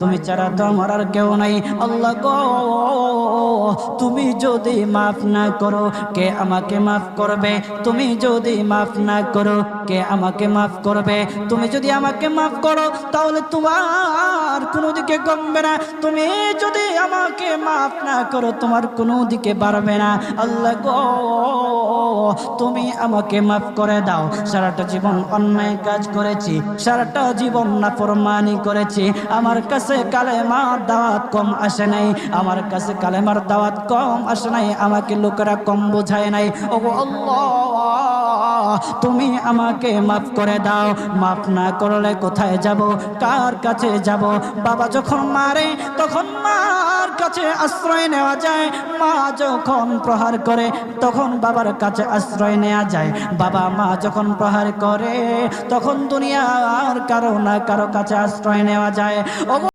তুমি ছাড়া তো আমার আর কেউ নাই। আল্লাহ গো, তুমি যদি মাফ না করো কে আমাকে মাফ করবে? তুমি যদি মাফ না করো কে আমাকে মাফ করবে? তুমি যদি আমাকে মাফ করো তাহলে তোমার কোনো দিকে কমবে না, তুমি যদি আমাকে মাফ না করো তোমার কোনো দিকে বাড়বে না। আল্লাহ গো, তুমি আমাকে মাফ করে দাও। সারাটা জীবন অন্যায় কাজ করেছি, সারাটা জীবন নাফরমানি করেছি, আমার কাছে কালেমার দাওয়াত কম আসে নাই, আমার কাছে কালেমার দাওয়াত কম আসে নাই, আমাকে লোকেরা কম বোঝায় নাই। ওগো আল্লাহ, তুমি আমাকে মাফ করে দাও। মাফ না করলে কোথায় যাব, কার কাছে যাব? বাবা যখন মারে তখন মার কাছে আশ্রয় নেওয়া যায়, মা যখন প্রহার করে তখন বাবার কাছে আশ্রয় নেওয়া যায়, বাবা মা যখন প্রহার করে তখন দুনিয়ার কারো না কারো কাছে আশ্রয় নেওয়া যায়।